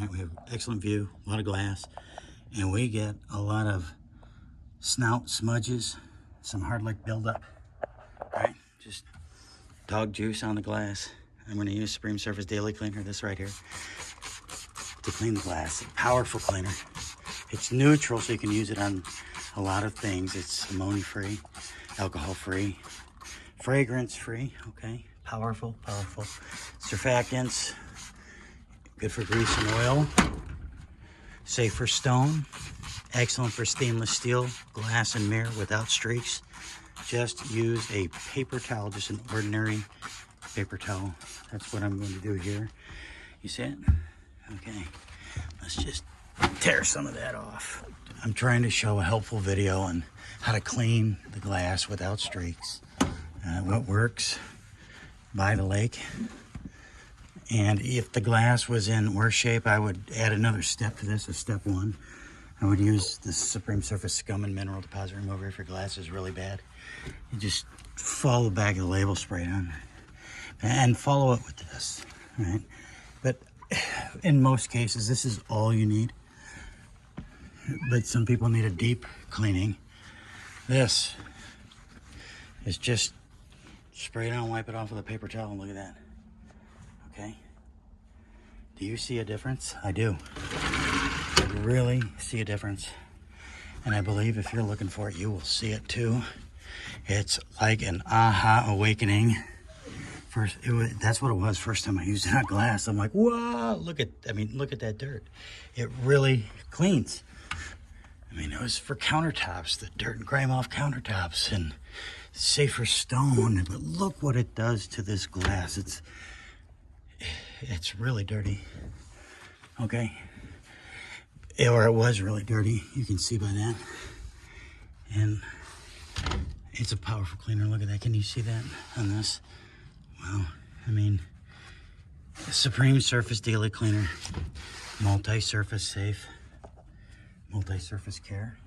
Right, we have excellent view, a lot of glass, and we get a lot of snout smudges, some hard lick buildup. Right, just dog juice on the glass. I'm going to use Supreme Surface Daily Cleaner, this right here, to clean the glass. Powerful cleaner. It's neutral, so you can use it on a lot of things. It's ammonia-free, alcohol-free, fragrance-free, okay? Powerful, powerful. Surfactants, good for grease and oil. Safe for stone. Excellent for stainless steel, glass and mirror without streaks. Just use a paper towel, just an ordinary paper towel. That's what I'm going to do here. You see it? Okay. Let's just tear some of that off. I'm trying to show a helpful video on how to clean the glass without streaks. What works by the lake. And if the glass was in worse shape, I would add another step to this, step 1. I would use the Supreme Surface Scum and Mineral Deposit Remover if your glass is really bad. You just follow the back of the label, spray it on, and follow it with this, right? But in most cases, this is all you need. But some people need a deep cleaning. This is just spray it on, wipe it off with a paper towel, and look at that. Okay? Do you see a difference? I do. I really see a difference. And I believe if you're looking for it, you will see it too. It's like an aha awakening. That's what it was first time I used it on glass. I'm like, whoa, look at that dirt. It really cleans. I mean, it was for countertops, the dirt and grime off countertops, and safe for stone. But look what it does to this glass. It's really dirty. Okay. Or it was really dirty. You can see by that. And it's a powerful cleaner. Look at that. Can you see that on this? Wow. I mean, Supreme Surface Daily Cleaner. Multi-surface safe. Multi-surface care.